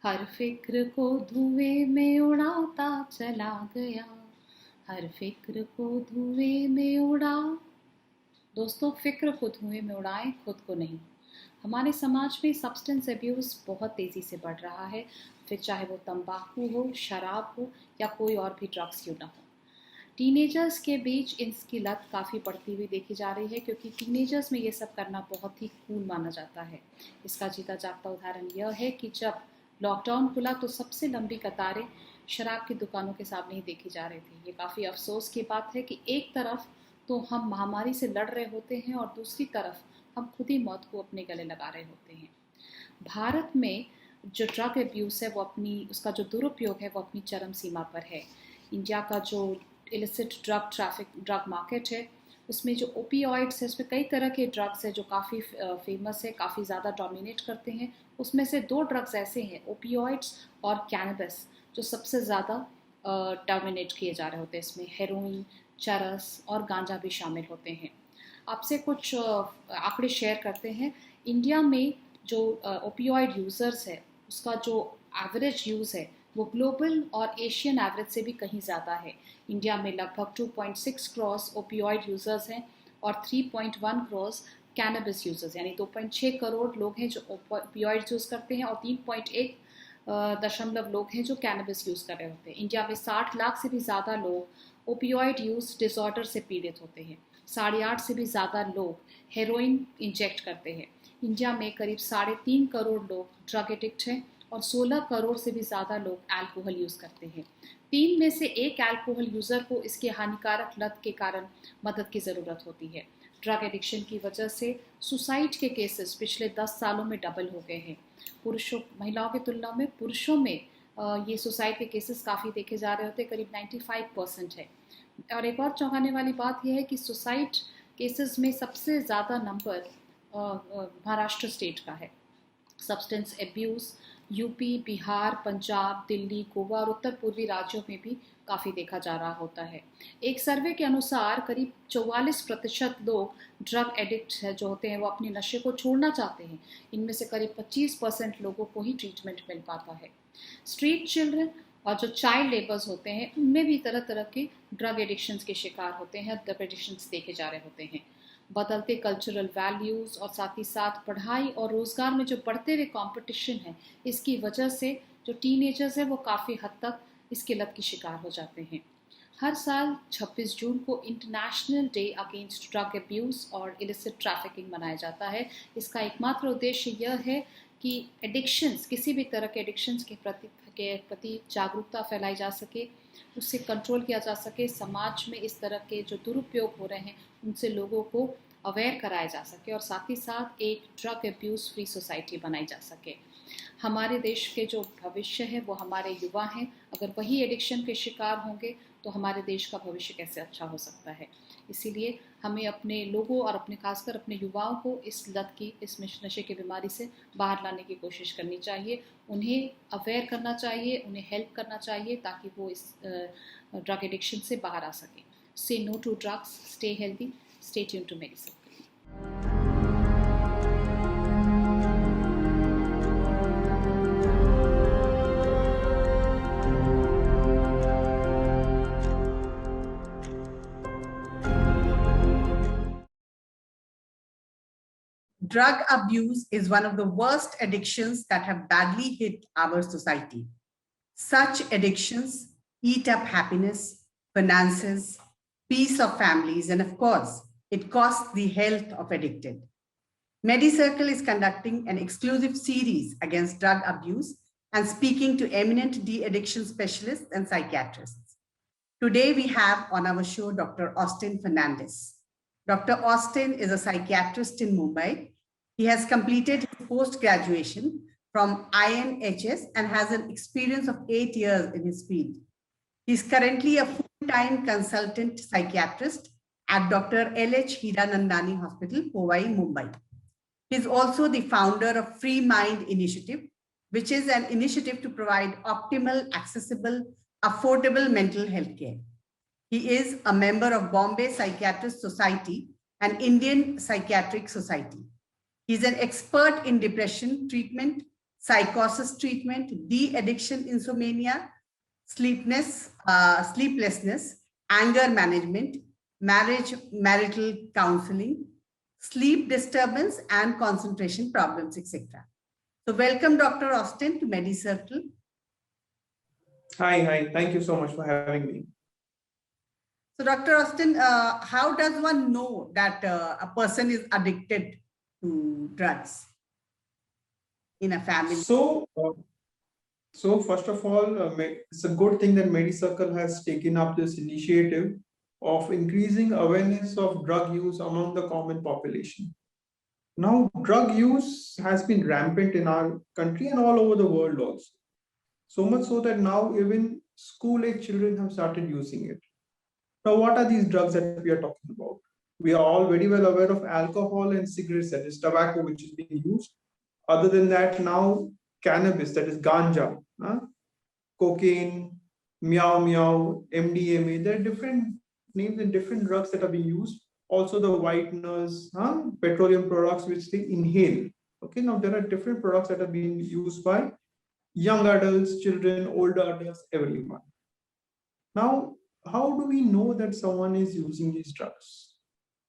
हर फिक्र को धुएं में उड़ाता चला गया, हर फिक्र को धुएं में उड़ा। दोस्तों, फिक्र को धुएं में उड़ाएं, खुद को नहीं। हमारे समाज में सब्सटेंस अब्यूज़ बहुत तेज़ी से बढ़ रहा है, फिर चाहे वो तंबाकू हो, शराब हो या कोई और भी ड्रग्स क्यों ना हो। टीनेजर्स के बीच इसकी लत काफ़ी बढ़ती हुई देखी जा रही है, क्योंकि टीनेजर्स में ये सब करना बहुत ही कूल माना जाता है। इसका जीता जागता उदाहरण यह है कि जब लॉकडाउन खुला तो सबसे लंबी कतारें शराब की दुकानों के सामने ही देखी जा रही थी। ये काफ़ी अफसोस की बात है कि एक तरफ तो हम महामारी से लड़ रहे होते हैं और दूसरी तरफ हम खुद ही मौत को अपने गले लगा रहे होते हैं। भारत में जो ड्रग अब्यूज़ है वो उसका जो दुरुपयोग है वो अपनी चरम सीमा पर है। इंडिया का जो इलिसिट ड्रग मार्केट है, उसमें जो ओपियोइड्स है, उसमें कई तरह के ड्रग्स है जो काफ़ी फेमस है, काफ़ी ज़्यादा डोमिनेट करते हैं। उसमें से दो ड्रग्स ऐसे हैं, ओपियोइड्स और कैनबिस, जो सबसे ज़्यादा डोमिनेट किए जा रहे होते हैं। इसमें हेरोइन, चरस और गांजा भी शामिल होते हैं। आपसे कुछ आंकड़े शेयर करते हैं। इंडिया में जो ओपियोइड यूज़र्स है, उसका जो एवरेज यूज़ है वो ग्लोबल और एशियन एवरेज से भी कहीं ज़्यादा है। इंडिया में लगभग 2.6 करोड़ ओपियोइड यूज़र्स हैं और 3.1 करोड़ कैनबिस यूज़र्स, यानी 2.6 करोड़ लोग हैं जो ओपियोइड यूज़ करते हैं और 3.1 दशमलव लोग हैं जो कैनबिस यूज़ कर रहे होते हैं। इंडिया में 60 लाख से भी ज़्यादा लोग ओपियोइड यूज़ डिसऑर्डर से पीड़ित होते हैं। 8.5 से भी ज़्यादा लोग हेरोइन इंजेक्ट करते हैं। इंडिया में करीब 3.5 करोड़ लोग ड्रग एडिक्ट हैं और 16 करोड़ से भी ज़्यादा लोग अल्कोहल यूज़ करते हैं। 3 में से 1 अल्कोहल यूज़र को इसके हानिकारक लत के कारण मदद की ज़रूरत होती है। ड्रग एडिक्शन की वजह से सुसाइड के केसेस पिछले 10 सालों में डबल हो गए हैं। महिलाओं की तुलना में पुरुषों में ये सुसाइड के केसेस काफ़ी देखे जा रहे होते, करीब 95% है। और एक और चौंकाने वाली बात यह है कि सुसाइड केसेस में सबसे ज़्यादा नंबर महाराष्ट्र स्टेट का है। Substance abuse UP, Bihar, Punjab, Delhi, Goa और उत्तर पूर्वी राज्यों में भी काफ़ी देखा जा रहा होता है। एक सर्वे के अनुसार करीब 44% लोग ड्रग एडिक्ट है जो होते हैं वो अपने नशे को छोड़ना चाहते हैं। इनमें से करीब 25% लोगों को ही ट्रीटमेंट मिल पाता है। स्ट्रीट चिल्ड्रन और जो चाइल्ड लेबर्स होते हैं उनमें भी तरह तरह के ड्रग एडिक्शंस के शिकार होते हैं, ड्रग एडिक्शंस देखे जा रहे होते हैं। बदलते कल्चरल वैल्यूज़ और साथ ही साथ पढ़ाई और रोज़गार में जो बढ़ते हुए कंपटीशन है, इसकी वजह से जो टीनेजर्स हैं वो काफ़ी हद तक इसके लत की शिकार हो जाते हैं। हर साल 26 जून को international day against drug abuse और इलिसिट ट्रैफिकिंग मनाया जाता है। इसका एकमात्र उद्देश्य यह है कि एडिक्शंस, किसी भी तरह के एडिक्शंस के प्रति जागरूकता फैलाई जा सके, उससे कंट्रोल किया जा सके, समाज में इस तरह के जो दुरुपयोग हो रहे हैं उनसे लोगों को अवेयर कराया जा सके और साथ ही साथ एक ड्रग अब्यूज़ फ्री सोसाइटी बनाई जा सके। हमारे देश के जो भविष्य है वो हमारे युवा हैं। अगर वही एडिक्शन के शिकार होंगे तो हमारे देश का भविष्य कैसे अच्छा हो सकता है। इसीलिए हमें अपने लोगों और अपने खासकर अपने युवाओं को इस लत की, इस नशे की बीमारी से बाहर लाने की कोशिश करनी चाहिए। उन्हें अवेयर करना चाहिए, उन्हें हेल्प करना चाहिए ताकि वो इस ड्रग एडिक्शन से बाहर आ सकें। Say no to drugs, stay healthy, stay tuned to medicine. Drug abuse is one of the worst addictions that have badly hit our society. Such addictions eat up happiness, finances, peace of families, and of course, it costs the health of addicted. MediCircle is conducting an exclusive series against drug abuse and speaking to eminent de-addiction specialists and psychiatrists. Today, we have on our show Dr. Austin Fernandez. Dr. Austin is a psychiatrist in Mumbai. He has completed his post-graduation from INHS and has an experience of 8 years in his field. He is currently a full-time consultant psychiatrist at Dr. L.H. Hiranandani Hospital, Powai, Mumbai. He is also the founder of Free Mind Initiative, which is an initiative to provide optimal, accessible, affordable mental health care. He is a member of Bombay Psychiatrist Society and Indian Psychiatric Society. He's an expert in depression treatment, psychosis treatment, de-addiction insomnia, sleeplessness, anger management, marital counseling, sleep disturbance and concentration problems, etc. So welcome Dr. Austin to MediCircle. Hi. Thank you so much for having me. So Dr. Austin, how does one know that a person is addicted to drugs in a family? So first of all, it's a good thing that MediCircle has taken up this initiative of increasing awareness of drug use among the common population. Now, drug use has been rampant in our country and all over the world also. So much so that now even school-age children have started using it. Now, what are these drugs that we are talking about? We are all very well aware of alcohol and cigarettes, that is tobacco, which is being used. Other than that, now cannabis, that is ganja, cocaine, meow, MDMA. There are different names and different drugs that are being used. Also the whiteners, petroleum products which they inhale. Okay, now there are different products that are being used by young adults, children, older adults, everyone. Now, how do we know that someone is using these drugs?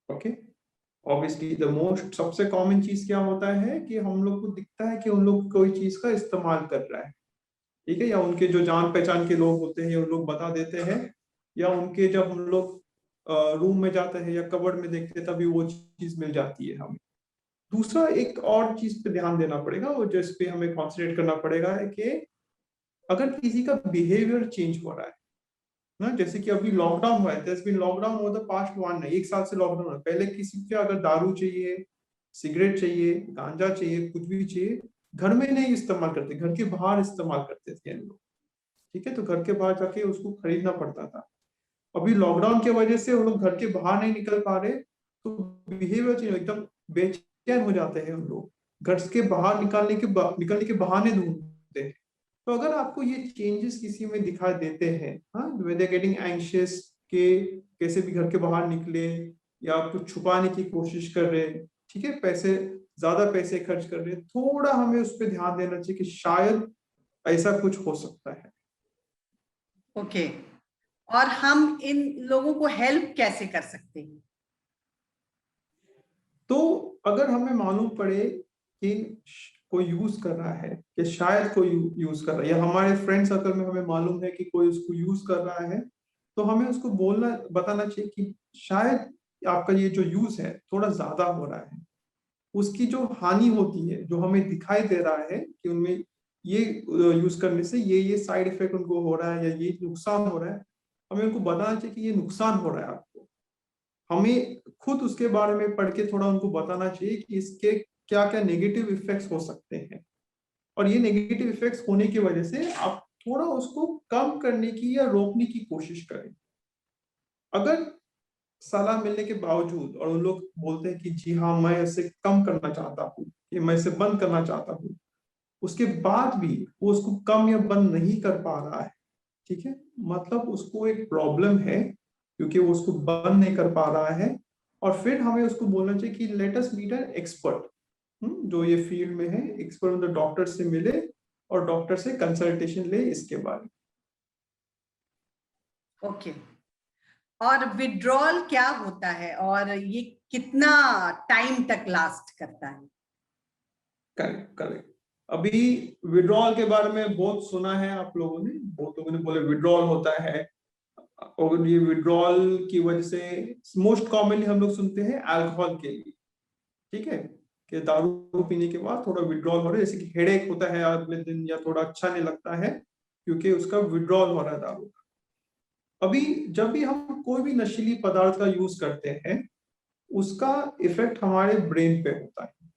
Okay, obviously the most सबसे common चीज क्या होता है कि हम लोग को दिखता है कि उन लोग कोई चीज का इस्तेमाल कर रहा है, ठीक है, या उनके जो जान पहचान के लोग होते हैं उन लोग बता देते हैं, या उनके जब हम लोग रूम में जाते हैं या कबर्ड में देखते हैं तभी वो चीज मिल जाती है हमें. दूसरा एक और चीज पे ध्यान देना पड़ेगा और जिस पे हमें कॉन्सेंट्रेट करना पड़ेगा है कि अगर किसी का बिहेवियर चेंज हो रहा है ना, जैसे कि अभी लॉकडाउन हुआ है, there's been lockdown over the past 1 year, 1 साल से लॉकडाउन है. पहले किसी को अगर दारू चाहिए, सिगरेट चाहिए, गांजा चाहिए, कुछ भी चाहिए, घर में नहीं इस्तेमाल करते, घर के बाहर इस्तेमाल करते थे लोग, ठीक है, तो घर के बाहर जाके उसको खरीदना पड़ता था. अभी लॉकडाउन की वजह से वो लोग घर के बाहर नहीं निकल पा रहे, तो बिहेवियर चेंज, एकदम बेचैन हो जाते हैं उन लोग, घर के बाहर निकलने के बहाने ढूंढते हैं. तो अगर आपको ये चेंजेस किसी में दिखाई देते हैं, when they are getting anxious के कैसे भी घर के बाहर निकले या कुछ छुपाने की कोशिश कर रहे, ठीक है, ज्यादा पैसे खर्च कर रहे, थोड़ा हमें उस पर ध्यान देना चाहिए कि शायद ऐसा कुछ हो सकता है. ओके, और हम इन लोगों को हेल्प कैसे कर सकते हैं? तो अगर हमें मालूम पड़े कि कोई यूज कर रहा है, कि शायद कोई यूज कर रहा है, या हमारे फ्रेंड सर्कल में हमें मालूम है कि कोई उसको यूज कर रहा है, तो हमें उसको बताना चाहिए कि शायद आपका ये जो यूज है थोड़ा ज्यादा हो रहा है. उसकी जो हानि होती है, जो हमें दिखाई दे रहा है कि उनमें ये यूज करने से ये साइड इफेक्ट उनको हो रहा है या ये नुकसान हो रहा है, हमें उनको बताना चाहिए कि ये नुकसान हो रहा है आपको. हमें खुद उसके बारे में पढ़ के थोड़ा उनको बताना चाहिए कि इसके क्या क्या नेगेटिव इफेक्ट्स हो सकते हैं, और ये नेगेटिव इफेक्ट्स होने की वजह से आप थोड़ा उसको कम करने की या रोकने की कोशिश करें. अगर सलाह मिलने के बावजूद और उन लोग बोलते हैं कि जी हाँ मैं इसे कम करना चाहता हूँ, कि मैं इसे बंद करना चाहता हूँ, उसके बाद भी वो उसको कम या बंद नहीं कर पा रहा है, ठीक है, मतलब उसको एक प्रॉब्लम है क्योंकि वो उसको बंद नहीं कर पा रहा है. और फिर हमें उसको बोलना चाहिए कि let us meet an expert, जो ये फील्ड में है, एक्सपर्ट डॉक्टर से मिले और डॉक्टर से कंसल्टेशन ले इसके बारे में. ओके, और विड्रॉल क्या होता है और ये कितना टाइम तक लास्ट करता है? करेक्ट. अभी विड्रॉल के बारे में बहुत सुना है आप लोगों ने, बहुत लोगों ने बोले विड्रॉल होता है, और ये विड्रॉल की वजह से मोस्ट कॉमनली हम लोग सुनते हैं अल्कोहल के लिए, ठीक है, कि दारू पीने के बाद थोड़ा विड्रॉल हो रहा है, जैसे कि हेडेक होता है अगले दिन या थोड़ा अच्छा नहीं लगता है क्योंकि उसका विड्रॉल हो रहा है दारू का. अभी जब भी हम कोई भी नशीली पदार्थ का यूज करते हैं उसका इफेक्ट हमारे ब्रेन पे होता है,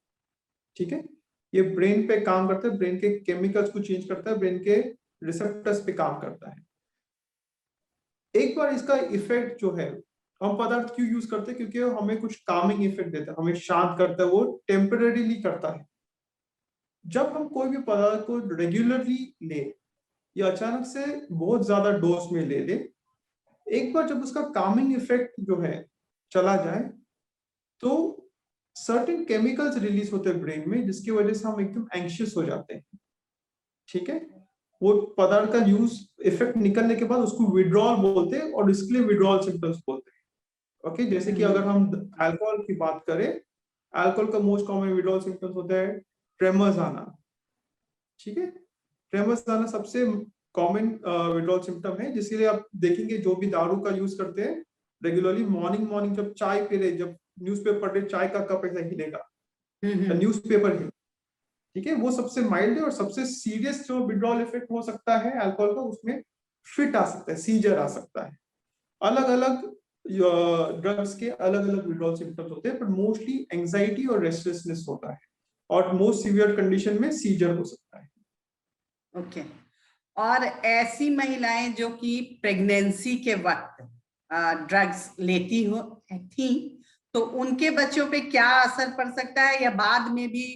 ठीक है, ये ब्रेन पे काम करता है, ब्रेन के केमिकल्स को चेंज करता है, ब्रेन के रिसेप्टर्स पे काम करता है. एक बार इसका इफेक्ट जो है, हम पदार्थ क्यों यूज करते हैं, क्योंकि हमें कुछ कामिंग इफेक्ट देता है, हमें शांत करता है, वो टेम्परेरीली करता है. जब हम कोई भी पदार्थ को रेगुलरली ले या अचानक से बहुत ज्यादा डोज में ले ले, एक बार जब उसका कामिंग इफेक्ट जो है चला जाए तो सर्टेन केमिकल्स रिलीज होते हैं ब्रेन में, जिसकी वजह से हम एकदम एंग्शियस हो जाते हैं, ठीक है, वो पदार्थ का यूज इफेक्ट निकलने के बाद उसको विड्रॉल बोलते हैं और इसके लिए विड्रॉल सिम्टम्स बोलते हैं। ओके, जैसे कि अगर हम अल्कोहल की बात करें, अल्कोहल का मोस्ट कॉमन विड्रॉल सिम्टम्स होता है ट्रेमर्स आना। ठीक है, ट्रेमर्स आना सबसे कॉमन विड्रॉल सिम्टम है, जिसके लिए आप देखेंगे जो भी दारू का यूज करते हैं रेगुलरली, मॉर्निंग मॉर्निंग जब चाय पी रहे, जब न्यूज़पेपर पढ़ रहे, चाय का कप ऐसा हिलेगा, न्यूज़पेपर हिल, ठीक है, वो सबसे माइल्ड है। और सबसे सीरियस जो विड्रॉल इफेक्ट हो सकता है अल्कोहल का, उसमें फिट आ सकता है, सीजर आ सकता है। अलग अलग ड्रग्स के अलग अलग विड्रॉल सिम्टम्स होते हैं, पर मोस्टली एंजाइटी और रेस्टलेसनेस होता है, और मोस्ट सीवियर कंडीशन में सीजर हो सकता है। ओके, और ऐसी महिलाएं जो कि प्रेगनेंसी के वक्त ड्रग्स लेती थी, तो उनके बच्चों पे क्या असर पड़ सकता है, या बाद में भी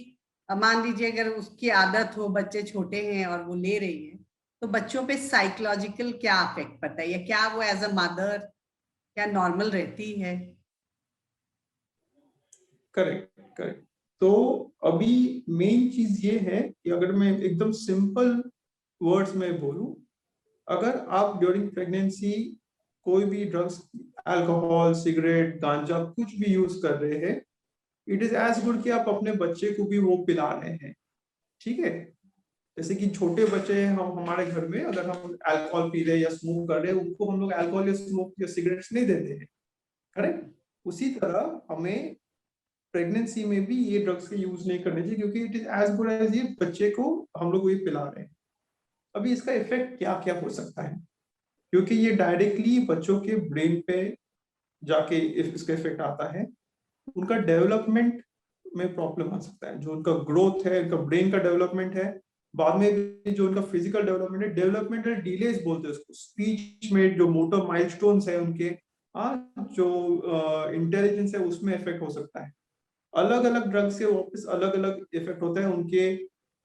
मान लीजिए अगर उसकी आदत हो, बच्चे छोटे हैं और वो ले रही है, तो बच्चों पे साइकोलॉजिकल क्या इफेक्ट पड़ता है, या क्या वो एज अ मदर क्या नॉर्मल रहती है? Correct correct. तो अभी मेन चीज ये है कि अगर मैं एकदम सिंपल वर्ड्स में बोलूं, अगर आप ड्यूरिंग प्रेगनेंसी कोई भी ड्रग्स, अल्कोहल, सिगरेट, गांजा कुछ भी यूज कर रहे हैं, इट इज एज गुड कि आप अपने बच्चे को भी वो पिला रहे हैं। ठीक है, जैसे कि छोटे बच्चे हैं, हम हमारे घर में अगर हम अल्कोहल पी रहे हैं या स्मोक कर रहे हैं, उनको हम लोग अल्कोहल या स्मोक या सिगरेट्स नहीं देते हैं। करेक्ट, उसी तरह हमें प्रेगनेंसी में भी ये ड्रग्स के यूज नहीं करने चाहिए, क्योंकि it is as good as ये बच्चे को हम लोग ये पिला रहे हैं। अभी इसका इफेक्ट क्या क्या हो सकता है, क्योंकि ये डायरेक्टली बच्चों के ब्रेन पे जाके इसका इफेक्ट आता है। उनका डेवलपमेंट में प्रॉब्लम आ सकता है, जो उनका ग्रोथ है, उनका ब्रेन का डेवलपमेंट है, बाद में भी जो उनका फिजिकल डेवलपमेंट है, डेवलपमेंटल डिलेज बोलते हैं उसको, स्पीच में जो मोटर माइलस्टोन्स है उनके, जो इंटेलिजेंस है उसमें इफेक्ट हो सकता है। अलग अलग ड्रग्स के वापस अलग अलग इफेक्ट होता है, उनके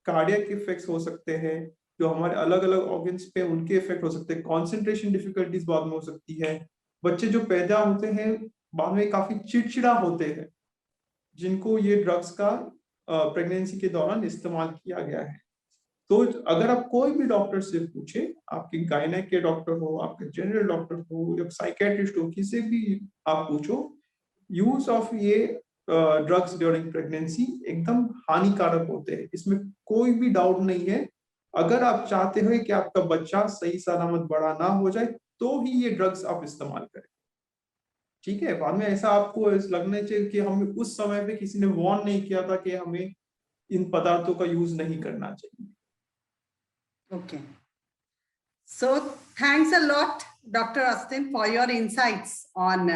कार्डियक इफेक्ट्स हो सकते हैं, जो हमारे अलग अलग ऑर्गन्स पे उनके इफेक्ट हो सकते हैं, कॉन्सेंट्रेशन डिफिकल्टीज बाद में हो सकती है। बच्चे जो पैदा होते हैं बाद में काफी चिड़चिड़ा होते हैं, जिनको ये ड्रग्स का प्रेगनेंसी के दौरान इस्तेमाल किया गया है। तो अगर आप कोई भी डॉक्टर से पूछे, आपके गायनेक के डॉक्टर हो, आपके जनरल डॉक्टर हो या साइकेट्रिस्ट हो, किसी भी आप पूछो, यूज ऑफ ये ड्रग्स ड्यूरिंग प्रेगनेंसी एकदम हानिकारक होते हैं, इसमें कोई भी डाउट नहीं है। अगर आप चाहते हो कि आपका बच्चा सही सलामत बड़ा ना हो जाए, तो ही ये ड्रग्स आप इस्तेमाल करें। ठीक है, बाद में ऐसा आपको लगना चाहिए कि हमें उस समय पे किसी ने वार्न नहीं किया था कि हमें इन पदार्थों का यूज नहीं करना चाहिए। Okay. So thanks a lot, Dr. Austin, for your insights on